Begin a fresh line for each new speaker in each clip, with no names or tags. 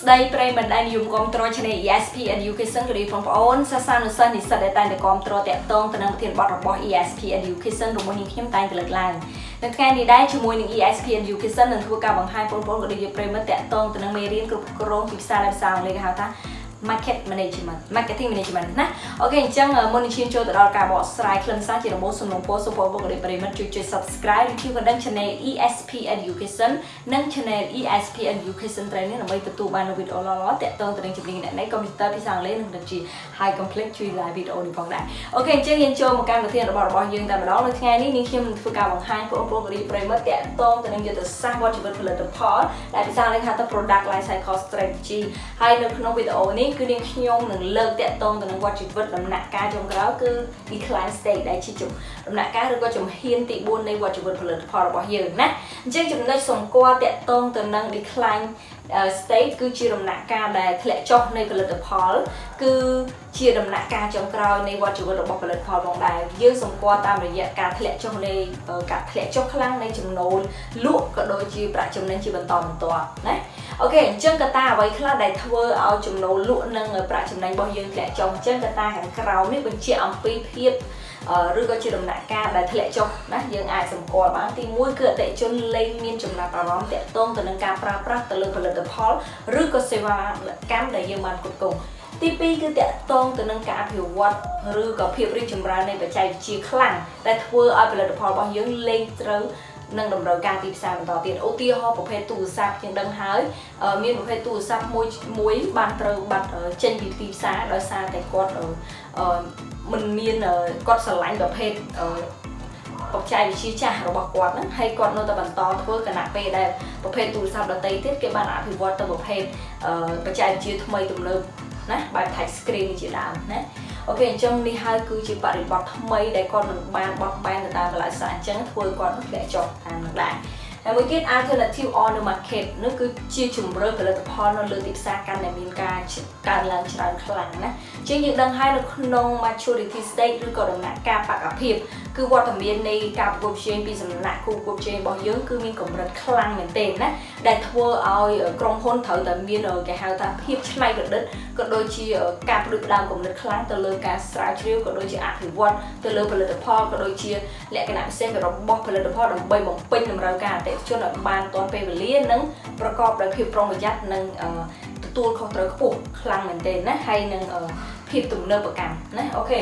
ស្ដីប្រិយមិត្តដែលនិយមគាំទ្រ Channel ESP Education ក៏ដូចបងប្អូនសិស្សានុសិស្សនិស្សិតដែលតែងតែគាំទ្រតាក់ទងទៅនឹងប្រធានបទរបស់ ESP Education របស់នាងខ្ញុំតែងតែលើកឡើងនៅថ្ងៃនេះដែរជាមួយនឹង ESP Education នឹងធ្វើការបង្ហាញបងប្អូនក៏ដូចជាប្រិយមិត្តតាក់ទងទៅនឹងមេរៀនគ្រប់គ្រងទីផ្សារដែលភាសាអង់គ្លេសគេហៅថា marketing management ណាអូខេអញ្ចឹងមុននឹងឈានចូលទៅដល់ការបកស្រាយខ្លឹមសារជាដំបូងសូមបងប្អូនប្រិយមិត្តជួយ Subscribe និងជួយកណ្ដឹង Channel ESP Education និង Channel ESP Education Training ដើម្បីទទួលបាននូវវីដេអូល្អៗតាក់ទងទៅនឹងជំនាញអ្នកនៃ Computer ភាសាអង់គ្លេសនិងដូចជា High Complex ជួយ Live វីដេអូនេះផងដែរអូខេអញ្ចឹងយើងចូលមកកម្មវិធីរបស់យើងតែម្ដងនៅថ្ងៃនេះនាងខ្ញុំនឹងធ្វើការបង្ហាញបងប្អូនប្រិយមិត្តតាក់ទងទៅនឹងយុទ្ធសាស្ត្រវត្តជីវិតផលិតផលដែលភាសាអង់គ្លេសហៅថា Product Life Cycle Strategy ហើយនៅក្នុងវីដេអូនេះគឺនាងខ្ញុំនឹងលើកតាក់ទងទៅនឹងវត្តជីវិតដំណាក់កាលចុងក្រោយគឺ decline stage ដែលជាដំណាក់កាលឬក៏ជំហានទី4នៃវត្តជីវិតផលិតផលរបស់យើងណាអញ្ចឹងចំណុចសម្គាល់តាក់ទងទៅនឹង decline stage គឺជាដំណាក់កាលដែលធ្លាក់ចុះនៃផលិតផលគឺជាដំណាក់កាលចុងក្រោយនៃវត្តជីវិតរបស់ផលិតផលផងដែរយើងសម្គាល់តាមរយៈការធ្លាក់ចុះនៃការធ្លាក់ចុះខ្លាំងនៃចំណូលលក់ក៏ដូចជាប្រាក់ចំណេញជាបន្តបន្ទាប់ណាអូខេអញ្ចឹងកត្តាអ្វីខ្លះដែលធ្វើឲ្យចំណូលលក់និងប្រាក់ចំណេញរបស់យើងធ្លាក់ចុះអញ្ចឹងកត្តាខាងក្រោមនេះបញ្ជាក់អំពីភាពឬក៏ជាដំណាក់កាលដែលធ្លាក់ចុះណាយើងអាចសម្គាល់បានទី1គឺអតិថិជនលែងមានចំណាប់អារម្មណ៍តាក់ទងទៅនឹងការប្រើប្រាស់ទៅលើផលិតផលឬក៏សេវាកម្មដែលយើងបានគ្រប់គ្រងទី2គឺតាក់ទងទៅនឹងការអភិវឌ្ឍឬក៏ភាពរីកចម្រើននៃបច្ចេកវិទ្យាខ្លាំងដែលធ្វើឲ្យផលិតផលរបស់យើងលែងត្រូវនឹងតម្រូវការទីផ្សារបន្តទៀតឧទាហរណ៍ប្រភេទទូរស័ព្ទយើងដឹងហើយមានប្រភេទទូរស័ព្ទមួយបានត្រូវបាត់ចេញពីទីផ្សារដោយសារតែគាត់មិនមានគាត់ស្រឡាញ់ប្រភេទបច្ចេកវិទ្យាចាស់របស់គាត់ហ្នឹងហើយគាត់នៅតែបន្តធ្វើគណៈពេលដែលប្រភេទទូរស័ព្ទដទៃទៀតគេបានអភិវឌ្ឍទៅប្រភេទបច្ចេកវិទ្យាថ្មីទំនើបណាបែប touch screen ជាដើមណាអូខេអញ្ចឹងនេះហើយគឺជាបរិបទថ្មីដែលគាត់មិនបានបត់បែនទៅតាមកន្លែងសាអញ្ចឹងធ្វើគាត់ធ្លាក់ចុះតាមនោះដែរហើយមួយទៀត alternative on the market នោះគឺជាជំរឿនផលិតផលនៅលើទីផ្សារកាន់តែមានការកើនឡើងច្រើនខ្លាំងណាជាងយើងដឹងហើយនៅក្នុង maturity stage ឬក៏ដំណាក់កាលបកភាពគឺវត្តមាននៃការប្រកួតប្រជែងពីសំណាក់គូប្រកួតប្រជែងរបស់យើងគឺមានកម្រិតខ្លាំងមែនទែនណាដែលធ្វើឲ្យក្រុមហ៊ុនត្រូវតែមានគេហៅថាភាពច្នៃប្រឌិតក៏ដូចជាការផ្ដួចផ្ដើមគំនិតខ្លាំងទៅលើការស្រាវជ្រាវក៏ដូចជាអភិវឌ្ឍទៅលើផលិតផលក៏ដូចជាលក្ខណៈពិសេសរបស់ផលិតផលដើម្បីបំពេញតម្រូវការអតិថិជនឲ្យបានទាន់ពេលវេលានិងប្រកបដោយភាពប្រុងប្រយ័ត្ននិងទទួលខុសត្រូវខ្ពស់ខ្លាំងមែនទែនណាហើយនឹងភាពទំនើបកម្មណាអូខេ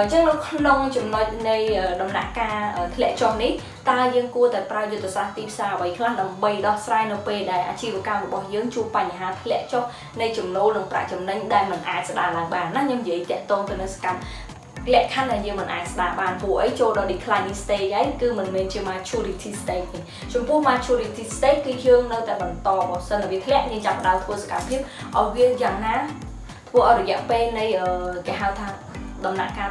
អញ្ចឹងនៅក្នុងចំណុចនៃដំណាក់កាលធ្លាក់ចុះនេះតើយើងគួរតែប្រើយុទ្ធសាស្ត្រទីផ្សារអ្វីខ្លះដើម្បីដោះស្រាយនៅពេលដែលអាជីវកម្មរបស់យើងជួបបញ្ហាធ្លាក់ចុះនៃចំណូលនិងប្រាក់ចំណេញដែលមិនអាចស្ដារឡើងបានណាខ្ញុំនិយាយតាក់ទងទៅនឹងសកម្មលក្ខខណ្ឌដែលយើងមិនអាចស្ដារបានព្រោះអីចូលដល់ declining stage ហើយគឺមិនមែនជា maturity stage ទេចំពោះ maturity stage គឺយើងនៅតែបន្តបើសិនតែវាធ្លាក់យើងចាប់ផ្ដើមធ្វើសកម្មភាពឲ្យវាយ៉ាងណាធ្វើឲ្យរយៈពេលនៃគេហៅថាដំណាក់កាល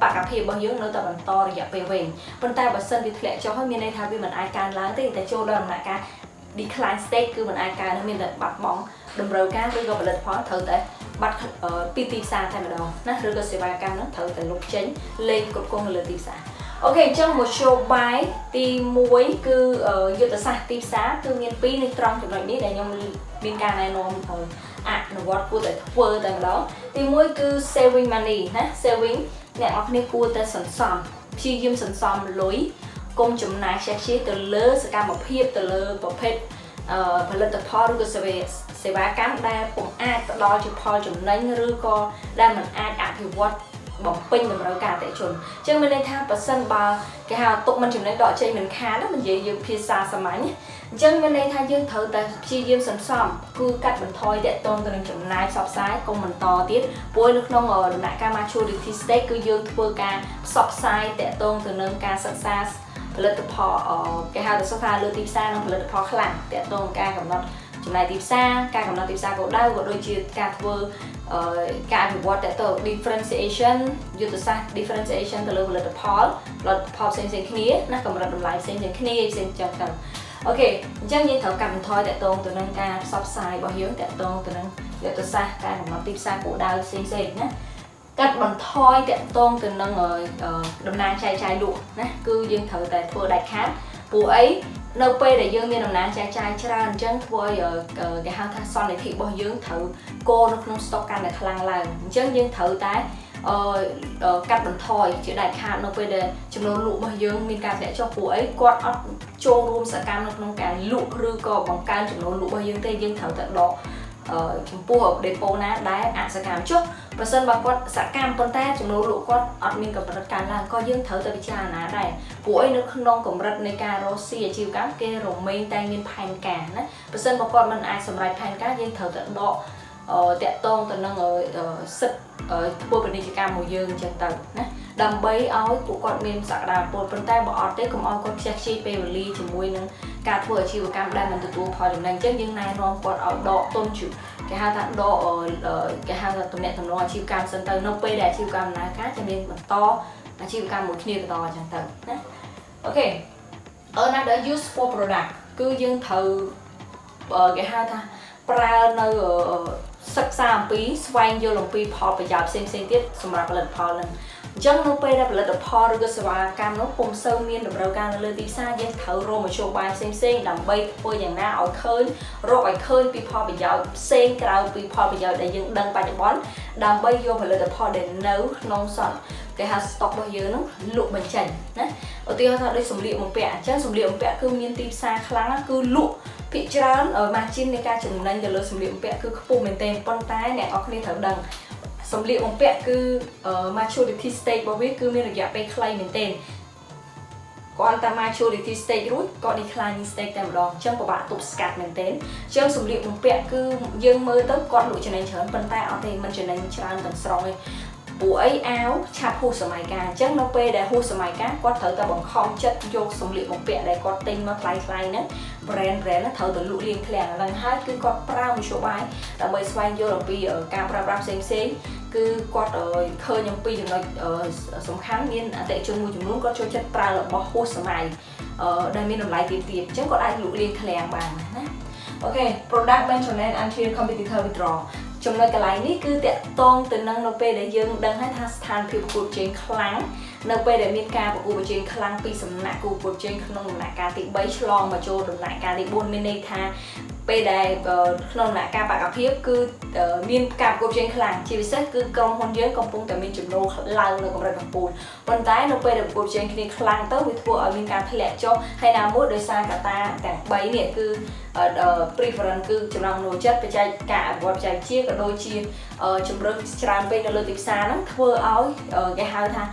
បកភាពរបស់យើងនៅតែបន្តរយៈពេលវែងប៉ុន្តែបើសិនវាធ្លាក់ចុះហើយមានន័យថាវាមិនអាចកើនឡើងទេតែចូលដល់ដំណាក់កាល decline stage គឺមិនអាចកើនមានតែបាត់បង់តម្រូវការឬក៏ផលិតផលត្រូវតែបាត់ពីទីផ្សារតែម្ដងណាឬក៏សេវាកម្មហ្នឹងត្រូវតែលុបចេញលេងគ្រប់គ្រងនៅលើទីផ្សារអូខេអញ្ចឹងមធ្យោបាយទី1គឺយុទ្ធសាស្ត្រទីផ្សារគឺមាន2នៅត្រង់ចំណុចនេះដែលខ្ញុំមានការណែនាំអនុវត្តគួរតែធ្វើតែម្ដងទី1គឺ saving money ណា saving អ្នកនរគ្នាគួរតែសន្សំព្យាយាមសន្សំលុយកុំចំណាយខ្ជះទៅលើសកម្មភាពទៅលើប្រភេទផលិតផលឬក៏សេវាកម្មដែលពុំអាចផ្ដល់ជាផលចំណេញឬក៏ដែលមិនអាចអភិវឌ្ឍបំពេញតម្រូវការអតិថិជនអញ្ចឹងមានន័យថាប៉ះសិនបើគេហៅទុកមិនចំណេញដកចេញមិនខាតណានិយាយយើងភាសាសាមញ្ញអញ្ចឹងមានន័យថាយើងត្រូវតែព្យាយាមសន្សំគឺកាត់បន្ថយតាក់ទងទៅនឹងចំណាយផ្សព្វផ្សាយកុំបន្តទៀតព្រោះនៅក្នុងដំណាក់កាល maturity stage គឺយើងធ្វើការផ្សព្វផ្សាយតាក់ទងទៅនឹងការសិក្សាផលិតផលគេហៅថាសិក្សាលើទីផ្សារនិងផលិតផលខ្លាំងតាក់ទងការកំណត់ចំណាយទីផ្សារការកំណត់ទីផ្សារគោលដៅក៏ដូចជាការធ្វើការអភិវឌ្ឍទៅ differentiation យុទ្ធសាស្ត្រ differentiation ទៅលើផលិតផលផ្សេងៗគ្នាណាកម្រិតតម្លៃផ្សេងៗគ្នាផ្សេងចឹងទៅអូខេអញ្ចឹងយើងត្រូវកាត់បន្ថយតាក់ទងទៅនឹងការផ្សព្វផ្សាយរបស់យើងតាក់ទងទៅនឹងយុទ្ធសាស្ត្រការកំណត់ទីផ្សារគោលដៅផ្សេងៗណាកាត់បន្ថយតាក់ទងទៅនឹងតំណាងចែកចាយលក់ណាគឺយើងត្រូវតែធ្វើដាច់ខាត ពួកអីនៅពេលដែលយើងមានដំណើរចាយច្រើនអញ្ចឹងធ្វើឲ្យគេហៅថាសន្និធិរបស់យើងត្រូវគោនៅក្នុង stock កាន់តែខ្លាំងឡើងអញ្ចឹងយើងត្រូវតែកាត់បន្ថយជាដាច់ខាតនៅពេលដែលចំនួនលក់របស់យើងមានការធ្លាក់ចុះពួកអីគាត់អត់ចូលរួមសកម្មនៅក្នុងការលក់ឬក៏បង្កើនចំនួនលក់របស់យើងទេយើងត្រូវតែដកចំពោះ depot ណាដែលអសកម្មចុះប្រសិនបើគាត់សកម្មប៉ុន្តែចំនួនលក់គាត់អត់មានកម្រិតកើនឡើងក៏យើងត្រូវតែពិចារណាដែរពួកអីនៅក្នុងកម្រិតនៃការរកស៊ីអាជីវកម្មគេរមែងតែមានផែនការណាប្រសិនបើគាត់មិនអាចសម្រេចផែនការយើងត្រូវតែដកតាក់ទងទៅនឹងសិទ្ធិធ្វើពាណិជ្ជកម្មរបស់យើងអញ្ចឹងទៅណាដើម្បីឲ្យពួកគាត់មានសក្តានុពលប៉ុន្តែបើអត់ទេកុំឲ្យគាត់ខ្ជះខ្ជាយពេលវេលាជាមួយនឹងការធ្វើអាជីវកម្មដែលមិនទទួលផលចំណេញអញ្ចឹងយើងណែនាំគាត់ឲ្យដកទុនជួគេហៅថាដកគេហៅថាទំនាក់ទំនងអាជីវកម្មសិនទៅនៅពេលដែលអាជីវកម្មដំណើរការจะមានបន្តអាជីវកម្មមួយគ្នាបន្តអញ្ចឹងទៅណាអូខេanother useful product គឺយើងត្រូវគេហៅថាប្រើនៅសិក្សាអំពីស្វែងយល់អំពីផលប្រយោជន៍ផ្សេងៗទៀតសម្រាប់ផលិតផលហ្នឹងអញ្ចឹងនៅពេលដែលផលិតផលឬក៏សេវាកម្មនោះពុំសូវមានតម្រូវការនៅលើទីផ្សារយើងត្រូវរកមធ្យោបាយផ្សេងៗដើម្បីធ្វើយ៉ាងណាឲ្យឃើញរកឲ្យឃើញពីផលប្រយោជន៍ផ្សេងក្រៅពីផលប្រយោជន៍ដែលយើងដឹងបច្ចុប្បន្នដើម្បីយកផលិតផលដែលនៅក្នុងគេហៅ stock របស់យើងនោះលក់បញ្ចេញណាឧទាហរណ៍ថាដូចសម្លៀកបំពាក់អញ្ចឹងសម្លៀកបំពាក់គឺមានទីផ្សារខ្លាំងគឺលក់ភាគច្រើន margin នៃការចំណេញទៅលើសម្លៀកបំពាក់គឺខ្ពស់មែនទែនប៉ុន្តែអ្នកនរគ្នាត្រូវដឹងសម្លៀកបំពាក់គឺ maturity stage របស់វាគឺមានរយៈពេលខ្លីមែនទែនគាត់តែ maturity stage រួចក៏ declining stage តែម្ដងអញ្ចឹងពិបាកទប់ស្កាត់មែនទែនអញ្ចឹងសម្លៀកបំពាក់គឺយើងមើលទៅគាត់លក់ចំណេញច្រើនប៉ុន្តែអត់ទេមិនចំណេញច្រើនទាំងស្រុងទេពួកអីអាវឆាប់ហួសសម័យកាលអញ្ចឹងនៅពេលដែលហួសសម័យកាលគាត់ត្រូវតែបង្ខំចិត្តយកសម្លៀកបំពាក់ដែលគាត់ទិញមកថ្លៃៗហ្នឹង brand ហ្នឹងត្រូវតែលក់លៀងឃ្លាំងឡើងហើយគឺគាត់ប្រើមធ្យោបាយដើម្បីស្វែងយល់អំពីការប្រើប្រាស់ផ្សេងៗគឺគាត់ឃើញអំពីចំណុចសំខាន់មានអតិថិជនមួយចំនួនគាត់ចូលចិត្តប្រើរបស់ហួសសម័យដែលមានតម្លៃទាបៗអញ្ចឹងគាត់អាចលក់លៀងឃ្លាំងបានណាអូខេ product maintenance until competitor withdraw ចំណុចកន្លែងនេះគឺតាក់ទងទៅនឹងនៅពេលដែលយើងដឹងហើយថាស្ថានភាពប្រកួតប្រជែងខ្លាំងនៅពេលដែលមានការប្រកួតប្រជែងខ្លាំងពីសំណាក់គូប្រកួតប្រជែងក្នុងដំណាក់កាលទី3ឆ្លងមកចូលដំណាក់កាលទី4មានន័យថាពេលដែលក្នុងដំណាក់កាលបកភាពគឺមានការប្រកួតប្រជែងខ្លាំងជាពិសេសគឺក្រុមហ៊ុនយើងកំពុងតែមានចំណូលឡើងនៅកម្រិតកំពូលប៉ុន្តែនៅពេលដែលប្រកួតប្រជែងគ្នាខ្លាំងទៅវាធ្វើឲ្យមានការធ្លាក់ចុះហើយណាមួយដោយសារកត្តាទាំង3នេះគឺ preference គឺចំណង់ចំណូលចិត្តបច្ចេកការអភិវឌ្ឍបច្ចេកវិទ្យាក៏ដូចជាជំរឿនច្រើនពេកនៅលើទីផ្សារហ្នឹងធ្វើឲ្យគេហៅថា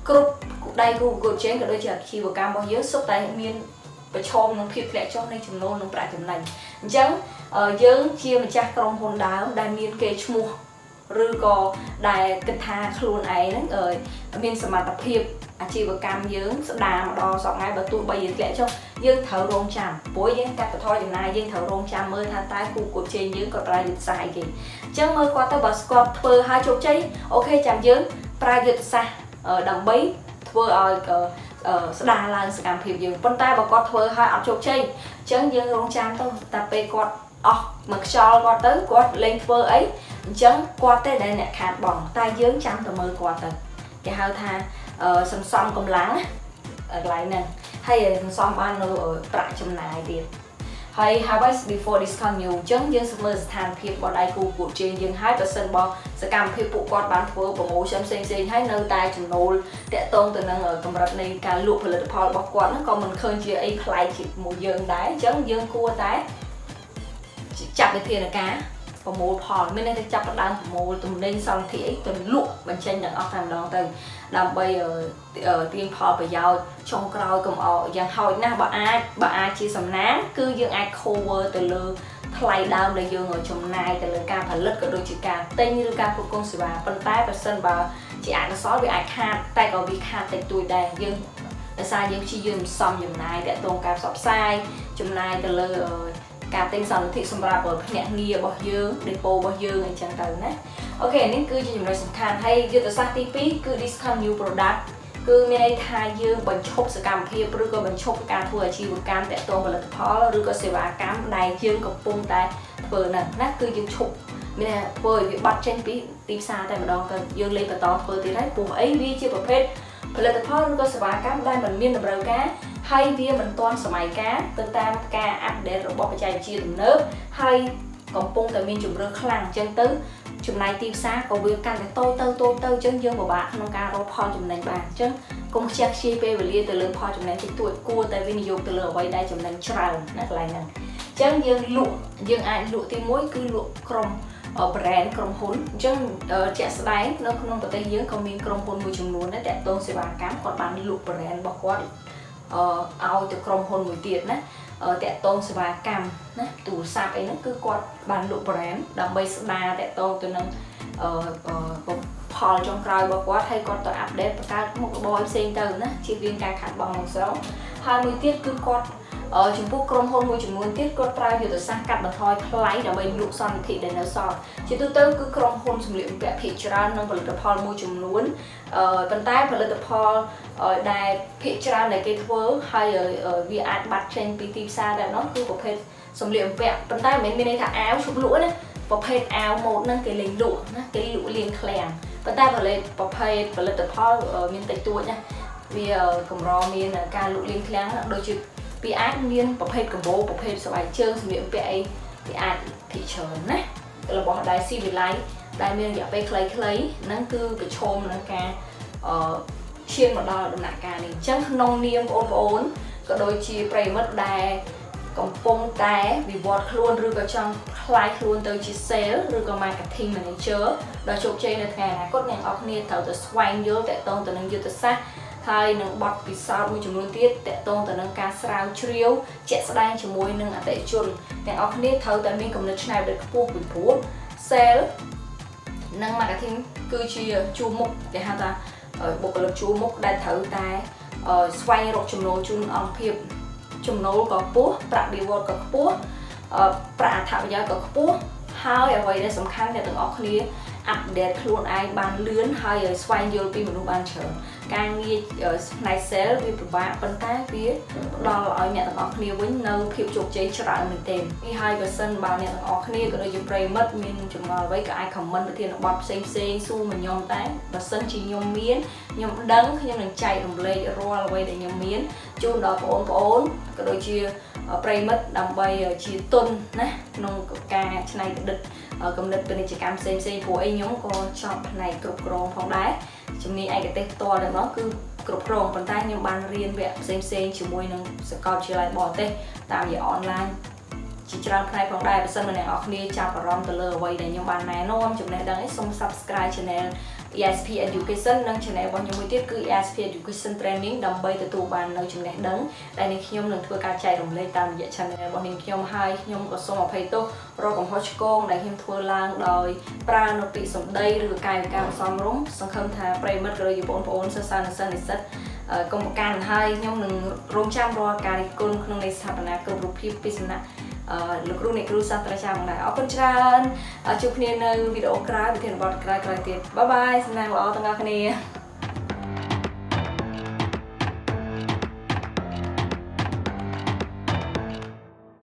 គ្រប់ដៃគូប្រកួតប្រជែងក៏ដូចជាអាជីវកម្មរបស់យើងសុទ្ធតែមានប្រឈមនឹងភាពធ្លាក់ចុះនៃចំណូលនិងប្រាក់ចំណេញអញ្ចឹងយើងជាម្ចាស់ក្រុមហ៊ុនដើមដែលមានកេរ្តិ៍ឈ្មោះឬក៏ដែលគិតថាខ្លួនឯងហ្នឹងមានសមត្ថភាពអាជីវកម្មយើងស្ដារមកដល់សប្តាហ៍បើទោះបីយើងធ្លាក់ចុះយើងត្រូវរងចាំព្រោះយើងកាត់បន្ថយចំណាយយើងត្រូវរងចាំមើលថាតើគូប្រកួតប្រជែងយើងគាត់ប្រើយុទ្ធសាស្ត្រអីគេអញ្ចឹងមើលគាត់ទៅបើស្គាត់ធ្វើឲ្យជោគជ័យអូខេចាំយើងប្រើយុទ្ធសាស្ត្រដើម្បីធ្វើឲ្យស្ដារឡើងសកម្មភាពយើងប៉ុន្តែបើគាត់ធ្វើឲ្យអត់ជោគជ័យអញ្ចឹងយើងរងចាំទៅតែពេលគាត់អស់មកខ្យល់គាត់ទៅគាត់លេងធ្វើអីអញ្ចឹងគាត់ទេដែលអ្នកខាតបង់តែយើងចាំតែមើលគាត់ទៅគេហៅថាសន្សំកម្លាំងកន្លែងហ្នឹងហើយសន្សំបាននៅប្រាក់ចំណាយទៀតហើយ harvest before discount new អញ្ចឹងយើងមើលស្ថានភាពរបស់ដៃគូប្រកួតប្រជែងយើងហើយបើសិនបើសកម្មភាពពួកគាត់បានធ្វើ promotion ផ្សេងៗហើយនៅតែចំណូលតាក់ទងទៅនឹងកម្រិតនៃការលក់ផលិតផលរបស់គាត់ហ្នឹងក៏មិនឃើញជាអីប្លែកជាមួយយើងដែរអញ្ចឹងយើងគួរតែចាត់វិធានការប្រមូលផលមានន័យថាចាប់ផ្ដើមប្រមូលទំនិញសន្តិអីទៅលក់បញ្ចេញទាំងអស់តែម្ដងទៅដើម្បីទាញផលប្រយោជន៍ចុងក្រោយកុំអោយ៉ាងហោចណាស់បើអាចជាសំណាងគឺយើងអាច cover ទៅលើថ្លៃដើមដែលយើងចំណាយទៅលើការផលិតក៏ដូចជាការទិញឬការគ្រប់គ្រងសេវាប៉ុន្តែបើសិនបើជាអកុសលវាអាចខាតតែក៏វាខាតតិចតួចដែរយើងដោយសារយើងព្យាយាមសំចំណាយតាក់ទងការផ្សព្វផ្សាយចំណាយទៅលើការទិញសន្តិសម្រាប់ភ្នាក់ងាររបស់យើង depot របស់យើងអញ្ចឹងទៅណាអូខេនេះគឺជាចំណុចសំខាន់ហើយយុទ្ធសាស្ត្រទី2គឺ discount new product គឺមានន័យថាយើងបញ្ឈប់សកម្មភាពឬក៏បញ្ឈប់ការធ្វើអាជីវកម្មតាក់ទងផលិតផលឬក៏សេវាកម្មដែលយើងកំពុងតែធ្វើហ្នឹងណាគឺយើងឈប់មានន័យធ្វើឲ្យវាបាត់ចេញពីទីផ្សារតែម្ដងទៅយើងលេងបន្តធ្វើទៀតហើយព្រោះអីវាជាប្រភេទផលិតផលឬក៏សេវាកម្មដែលមិនមានតម្រូវការហ ហើយវាមិនទាន់សម័យកាលទៅតាមការអាប់ដេតរបស់បច្ចេកវិទ្យាទំនើបហើយកំពុងតែមានជំរឿនខ្លាំងអញ្ចឹងទៅចំណាយទីផ្សារក៏វាកាន់តែតូចទៅអញ្ចឹងយើងពិបាកក្នុងការរកផលចំណេញបានអញ្ចឹងកុំខ្ជះខ្ជាយពេលវេលាទៅលើផលចំណេញតិចតួចគួរតែវិនិយោគទៅលើអ្វីដែលចំណេញច្រើនណាកន្លែងហ្នឹងអញ្ចឹងយើងអាចលក់ទី1គឺលក់ក្រុម brand ក្រុមហ៊ុនអញ្ចឹងជាក់ស្ដែងនៅក្នុងប្រទេសយើងក៏មានក្រុមហ៊ុនមួយចំនួនដែរតាក់ទងសេវាកម្មគាត់បានលក់ brand របស់គាត់ឲ្យទៅក្រុមហ៊ុនមួយទៀតណាតាក់ទងសេវាកម្មណាទូរស័ព្ទអីហ្នឹងគឺគាត់បានលក់ brand ដើម្បីស្ដារតាក់ទងទៅនឹងផលចុងក្រោយរបស់គាត់ហើយគាត់ទៅអាប់ដេតបង្កើតមុខរបរផ្សេងទៅណាជៀសវាងការខាតបង់ក្នុងស្រុកហើយមួយទៀតគឺគាត់ចំពោះក្រុមហ៊ុនមួយចំនួនទៀតគាត់ប្រើយុទ្ធសាស្ត្រកាត់បន្ថយថ្លៃដើម្បីលក់សន្និធិដែលនៅសល់ជាទូទៅគឺក្រុមហ៊ុនសម្លៀកបំពាក់ភាគច្រើននិងផលិតផលមួយចំនួនប៉ុន្តែផលិតផលដែលភាគច្រើនដែលគេធ្វើហើយវាអាចបាត់ចេញពីទីផ្សារដែរនោះគឺប្រភេទសម្លៀកបំពាក់ប៉ុន្តែមិនមានន័យថាអាវឈប់លក់ណាប្រភេទអាវម៉ូដហ្នឹងគេលេងលក់ណាគេលក់លាងឃ្លាំងប៉ុន្តែប្រភេទផលិតផលមានតិចតួចណាវាកម្រមានការលក់លាងឃ្លាំងដូចជាវាអាចមានប្រភេទកម្បោប្រភេទស្បែកជើងសម្លៀកបំពាក់អីវាអាចភាគច្រើនណារបស់ដែលស៊ីវិល័យដែលមានរយៈពេលខ្លីៗហ្នឹងគឺប្រឈមនឹងការឈានមកដល់ដំណាក់កាលនេះអញ្ចឹងក្នុងនាមបងប្អូនក៏ដូចជាប្រិយមិត្តដែលកំពុងតែវិវត្តខ្លួនឬក៏ចង់ខ្លាយខ្លួនទៅជា sales ឬក៏ marketing manager ដ៏ជោគជ័យនៅថ្ងៃអនាគតអ្នកនរគ្នាត្រូវទៅស្វែងយល់តាក់ទងទៅនឹងយុទ្ធសាស្ត្រហើយនឹងបទពិសោធន៍មួយចំនួនទៀតតាក់ទងទៅនឹងការស្រាវជ្រាវជាក់ស្ដែងជាមួយនឹងអតិថិជនទាំងអស់គ្នាត្រូវតែមានគំនិតច្នៃប្រឌិតខ្ពស់ពីព្រោះ sales និង marketing គឺជាជួរមុខគេហៅថាបុគ្គលិកជួរមុខដែលត្រូវតែស្វែងរកចំណូលជូនអង្គភាពចំណូលក៏ខ្ពស់ប្រាក់បៀវត្សក៏ខ្ពស់ប្រាក់អត្ថប្រយោជន៍ក៏ខ្ពស់ហើយអ្វីដែលសំខាន់អ្នកទាំងអស់គ្នាអាប់ដេតខ្លួនឯងបានលឿនហើយស្វែងយល់ពីមនុស្សបានច្រើនការងារផ្នែក sales វាពិបាកប៉ុន្តែវាផ្ដល់ឲ្យអ្នកទាំងអស់គ្នាវិញនៅភាពជោគជ័យច្រើនមែនទែននេះហើយបើសិនបើអ្នកទាំងអស់គ្នាក៏ដូចជាប្រិយមិត្តមានចម្ងល់អ្វីក៏អាច comment ប្រធានបទផ្សេងសួរមកខ្ញុំតែបើសិនជាខ្ញុំមានខ្ញុំដឹងខ្ញុំនឹងចែករំលែករាល់អ្វីដែលខ្ញុំមានជូនដល់បងប្អូនក៏ដូចជាប្រិយមិត្តដើម្បីជាទុនណាក្នុងការច្នៃប្រឌិតគំនិតពាណិជ្ជកម្មផ្សេងព្រោះអីខ្ញុំក៏ចប់ផ្នែកគ្រប់គ្រងផងដែរជំនាញឯកទេសផ្ទាល់ដល់នោះគឺគ្រប់គ្រងប៉ុន្តែខ្ញុំបានរៀនវគ្គផ្សេងជាមួយនឹងសាកលវិទ្យាល័យបរទេសតាមរយៈអនឡាញជាច្រើនផ្នែកផងដែរបើសិនមកអ្នកនរគ្នាចាប់អារម្មណ៍ទៅលើអ្វីដែលខ្ញុំបានណែនាំចំណេះដឹងនេះសូម Subscribe Channel ESP Education និង Channel របស់ខ្ញុំមួយទៀតគឺ ESP Education Training ដើម្បីទទួលបាននៅចំណេះដឹងដែលនេះខ្ញុំនឹងធ្វើការចែករំលែកតាមរយៈ Channel របស់នាងខ្ញុំហើយខ្ញុំក៏សូមអភ័យទោសរកកំហុសឆ្គងដែលខ្ញុំធ្វើឡើងដោយប្រើនៅពាក្យសម្ដីឬក៏កាយវិការសមរម្យសង្ឃឹមថាប្រិយមិត្តក៏ដូចជាបងប្អូនសិស្សានុសិស្សនិស្សិតកុំប្រកាន់ហើយខ្ញុំនឹងរងចាំរាល់ការរិះគន់ក្នុងនៃស្ថាបនាគ្រប់រូបភាពពីសំណាក់លោកគ្រូអ្នកគ្រូសាស្ត្រាចារ្យផងដែរអរគុណច្រើនជួបគ្នានៅវីដេអូក្រោយវិធានបទក្រោយៗទៀតបាយបាយសំណាងល្អទាំងអស់គ្នា